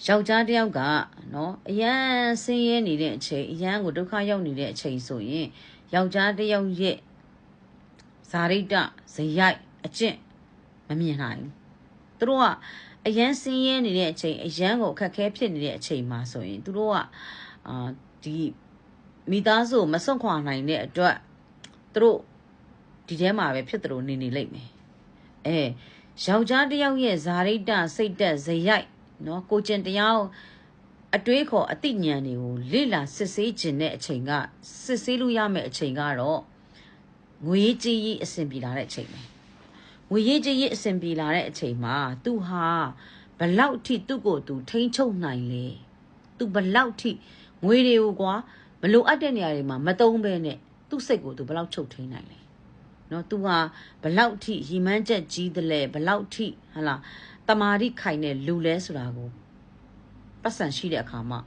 ယောက်ျားတစ်ယောက်ကနော်အရန်ဆင်းရဲနေတဲ့အချိန်အရန်ကိုဒုက္ခရောက်နေတဲ့အချိန်ဆိုရင်ယောက်ျားတစ်ယောက်ရဲ့ဇာရိတဇရိုက်အကျင့်မမြင်နိုင်ဘူးသူတို့ကအရန်ဆင်းရဲနေတဲ့အချိန်အရန်ကိုအခက်ခဲဖြစ်နေတဲ့အချိန်မှာဆိုရင်သူတို့ကဒီမိသားစုမစွန့်ခွာနိုင်တဲ့အတွက်သူတို့ဒီထဲမှာပဲဖြစ်သူတို့နေလိမ့်မယ်ယောက်ျားတစ်ယောက်ရဲ့ဇာရိတစိတ်တက်ဇရိုက်နော်ကိုကျင်တရားအတွေးခေါ်အသိဉာဏ်တွေကိုလေ့လာစစ်ဆေးခြင်းတဲ့အချိန်ကစစ်ဆေးလို့ရမယ့်အချိန်ကတော့ငွေကြေးကြီးအဆင်ပြေလာတဲ့အချိန်ပဲငွေကြေးကြီးအဆင်ပြေလာတဲ့အချိန်မှာသူဟာဘလောက်ထိသူ့ကိုယ်သူထိန်းချုပ်နိုင်လဲသူဘလောက်ထိငွေတွေကိုကွာမလိုအပ်တဲ့နေရာတွေမှာမသုံးဘဲနဲ့သူ့စိတ်ကိုသူဘလောက်ချုပ်ထိန်းနိုင်လဲနော်သူဟာဘလောက်ထိရီမန်းချက်ကြီးတယ်လဲဘလောက်ထိဟလာတမာတိခိုင်တဲ့လူလဲဆိုတာကိုပတ်စံရှိတဲ့အခါမှာ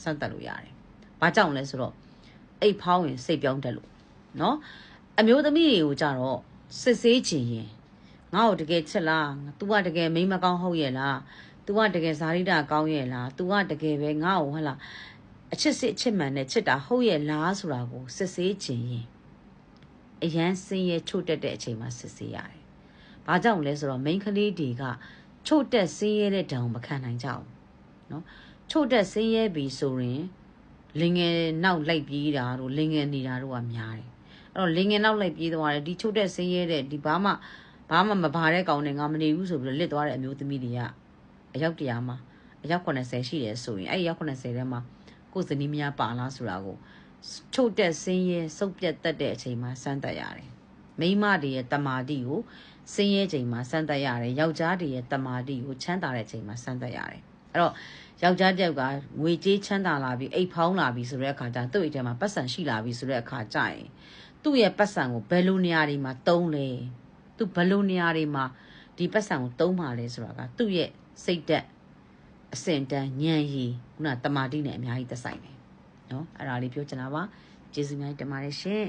စမ်းသပ်လို့ရတယ်။ဘာကြောင့်လဲဆိုတော့အိတ်ဖောင်းရင်စိတ်ပြောင်းတတ်လို့နော်အမျိုးသမီးတွေကိုကြတော့စစ်ဆေးချင်ရင်ငါ့ကိုတကယ်ချစ်လား तू ကတကယ်မိန်းမကောင်းဟုတ်ရဲ့လား तू ကတကယ်ဇာတိတာကောင်းရဲ့လား तू ကတကယ်ပဲငါ့ကိုဟလာအချစ်စစ်အချစ်မှန်နဲ့ချစ်တာဟုတ်ရဲ့လားဆိုတာကိုစစ်ဆေးချင်ရင်အရန်စင်းရဲချို့တက်တဲ့အချိန်မှာစစ်ဆေးရတယ်။ဘာကြောင့်လဲဆိုတော့မိန်းကလေးတွေကချို့တက်စင်းရဲတဲ့ဓာတ်မခံနိုင်ကြဘူးနော်ချို့တက်စင်းရဲပြီဆိုရင်လင်ငယ်နောက်လိုက်ပြေးတာတို့လင်ငယ်နေတာတို့ကများတယ်အဲ့တော့လင်ငယ်နောက်လိုက်ပြေးသွားတယ်ဒီချို့တက်စင်းရဲတဲ့ဒီဘာမှမဘာတဲ့ကောင်နဲ့ငါမနေဘူးဆိုပြီးလစ်သွားတဲ့အမျိုးသမီးတွေကအယောက်100မှာအယောက်80ရှိတယ်ဆိုရင်အဲ့အယောက်80ထဲမှာကိုယ်ဇနီးမယားပါလားဆိုတာကိုချို့တက်စင်းရဲစုပ်ပြတ်တတ်တဲ့အချိန်မှာစမ်းသပ်ရတယ်မိန်းမတွေရဲ့တမာတိကိုစင်းရဲချိန်မှာစမ်းသပ်ရတယ်ယောက်ျားတွေရဲ့တမာတိကိုချမ်းသာတဲ့ချိန်မှာစမ်းသပ်ရတယ်အဲ့တော့ယောက်ျားတစ်ယောက်ကငွေကြေးချမ်းသာလာပြီးအိတ်ဖောင်းလာပြီးဆိုတဲ့အခါကျသူ့အိတ်ထဲမှာပတ်စံရှိလာပြီးဆိုတဲ့အခါကျရင်သူ့ရဲ့ပတ်စံကိုဘယ်လိုနေရာတွေမှာတုံးလဲသူဘယ်လိုနေရာတွေမှာဒီပတ်စံကိုတုံးပါလဲဆိုတာကသူ့ရဲ့စိတ်သက်အစင်တန်းဉာဏ်ရည်ခုနတမာတိနဲ့အများကြီးသက်ဆိုင်တယ်နော်အဲ့ဒါလေးပြောချင်တာပါကျေးဇူးများတင်ပါတယ်ရှင်